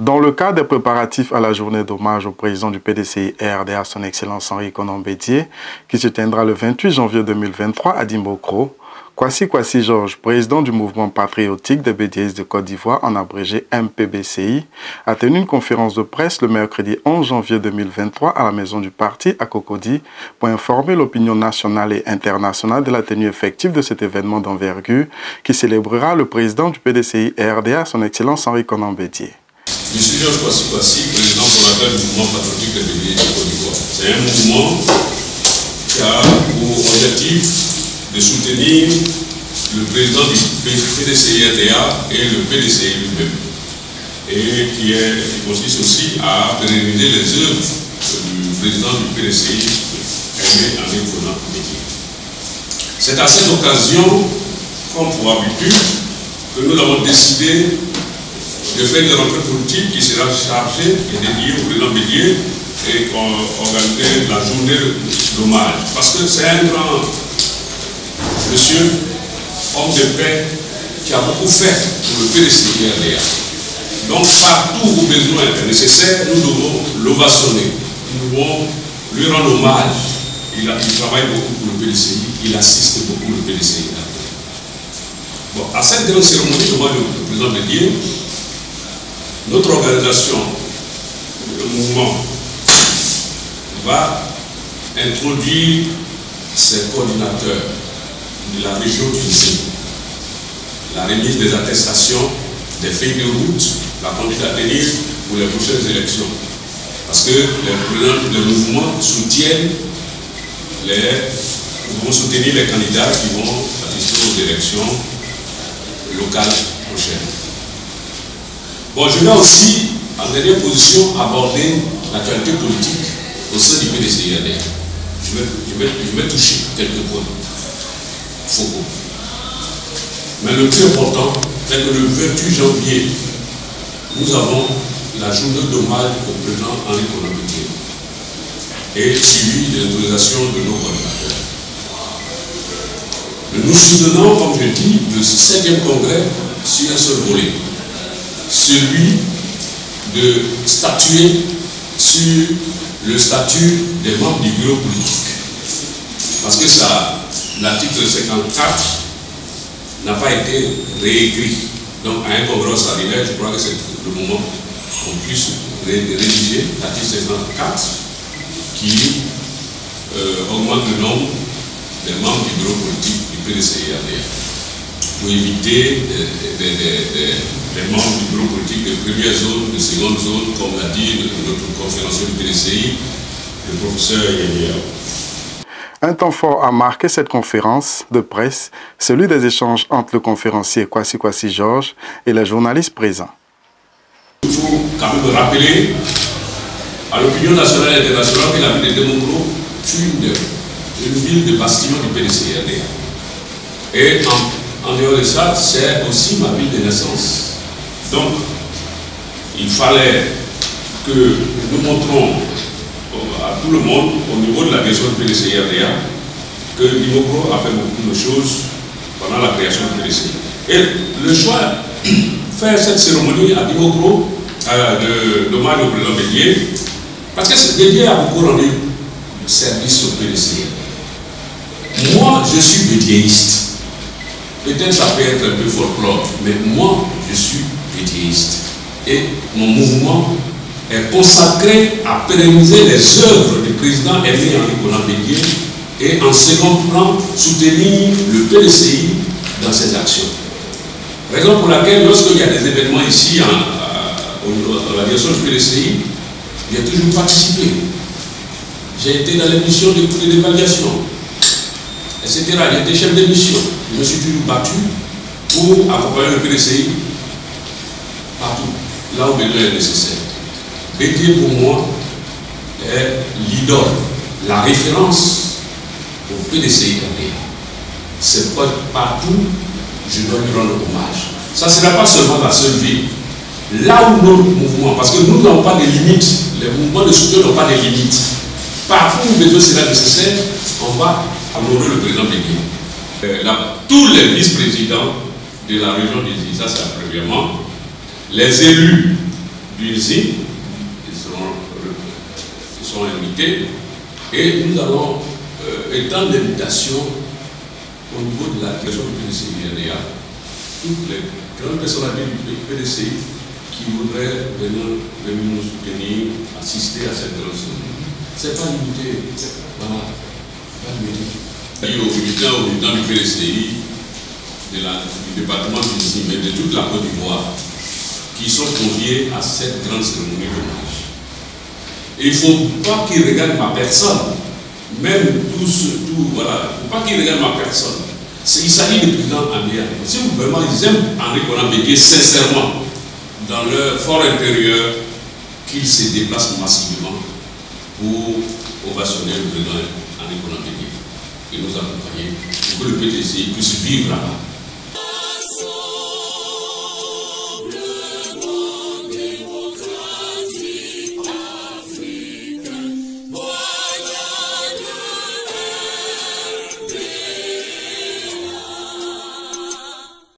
Dans le cadre des préparatifs à la journée d'hommage au président du PDCI RDA, son Excellence Henri Konan Bédié, qui se tiendra le 28 janvier 2023 à Dimokro, Kwasi Georges, président du mouvement patriotique des Bédiéistes de Côte d'Ivoire, en abrégé MPBCI, a tenu une conférence de presse le mercredi 11 janvier 2023 à la maison du parti à Cocody pour informer l'opinion nationale et internationale de la tenue effective de cet événement d'envergure qui célébrera le président du PDCI RDA, son Excellence Henri Konan Bédié. Je suis Georges Kwasi, président fondateur du mouvement patriotique des Bédiéistes de Côte d'Ivoire. C'est un mouvement qui a pour objectif de soutenir le président du PDCI-RDA et le PDCI lui-même, et qui consiste aussi à pérenniser les œuvres du président du PDCI, Henri Konan Bédié. C'est à cette occasion, comme pour habitude, que nous avons décidé de faire une rentrée politique qui sera chargée et dédiée au président Bédié et organiser la journée d'hommage. Parce que c'est un grand monsieur, homme de paix, qui a beaucoup fait pour le PDCI-RDA. Donc, partout où besoin est nécessaire, nous devons l'ovationner. Nous devons lui rendre hommage. Il travaille beaucoup pour le PDCI, il assiste beaucoup le PDCI-RDA. Bon, à cette grande cérémonie d'hommage au président Bédié, notre organisation, le mouvement, va introduire ses coordinateurs de la région du Zé, la remise des attestations, des feuilles de route, la conduite à tenir pour les prochaines élections. Parce que les mouvements soutiennent vont soutenir les candidats qui vont assister aux élections locales prochaines. Bon, je vais aussi, en dernière position, aborder l'actualité politique au sein du PDCI-RDA. Je vais toucher quelques points. Foucault. Mais le plus important, c'est que le 28 janvier, nous avons la journée d'hommage au président Henri Konan Bédié et suivi de l'autorisation de nos coordinateurs. Nous soutenons, comme je dis, le 7e congrès sur un seul volet, celui de statuer sur le statut des membres du bureau politique. Parce que l'article 54 n'a pas été réécrit. Donc, à un congrès ordinaire, je crois que c'est le moment qu'on puisse rédiger l'article 54 qui augmente le nombre des membres du bureau politique du PDCI-RDA pour éviter les membres du bureau politique de première zone, de seconde zone, comme l'a dit notre conférencier du PDCI, le professeur Yaya. Un temps fort a marqué cette conférence de presse, celui des échanges entre le conférencier Kwasi Georges et les journalistes présents. Il faut quand même rappeler à l'opinion nationale et internationale que la ville de Dimokro fut une ville de bastion du PDCI-RDA. Et en dehors de ça, c'est aussi ma ville de naissance. Donc, il fallait que nous montrons à tout le monde, au niveau de la direction du PDCI-RDA, que Dimokro a fait beaucoup de choses pendant la création du PDCI. Et le choix de faire cette cérémonie à Dimokro, d'hommage au président Bédié, parce que Bédié a beaucoup rendu service au PDCI. Moi, je suis bédiéiste. Peut-être ça peut être un peu folklore, mais moi, je suis bédiéiste. Et mon mouvement est consacré à pérenniser les œuvres du président Henri Konan Bédié et en second plan soutenir le PDCI dans ses actions. Raison pour laquelle lorsqu'il y a des événements ici à la direction du PDCI, j'ai toujours participé. J'ai été dans les missions d'évaluation, etc. J'ai été chef de mission. Je me suis toujours battu pour accompagner le PDCI partout, là où besoin est nécessaire. Bédié pour moi est l'idole, la référence au PDCI-RDA. C'est pourquoi partout je dois lui rendre hommage. Ça ne sera pas seulement la seule ville. Là où notre mouvement, parce que nous n'avons pas de limites, les mouvements de soutien n'ont pas de limites. Partout où besoin sera nécessaire, on va honorer le président Bédié. Tous les vice-présidents de la région des îles, ça c'est premièrement, les élus l'usine, ils seront invités, et nous allons étendre l'invitation au niveau de la direction du PDCI-RDA, toutes les grandes personnalités du PDCI qui voudraient venir nous soutenir, assister à cette grande cérémonie. Ce n'est pas limité. Voilà. Pas limité. Aux militants du PDCI, du département du Sim et de toute la Côte d'Ivoire, qui sont conviés à cette grande cérémonie d'hommage. Et il ne faut pas qu'ils regardent ma personne, même voilà, il ne faut pas qu'ils regardent ma personne. Il s'agit du président André. Si vraiment ils aiment Henri Konan Bédié sincèrement, dans leur fort intérieur, qu'ils se déplacent massivement pour ovationner le président Henri Konan Bédié et nous accompagner pour que le PDCI puisse vivre là-bas.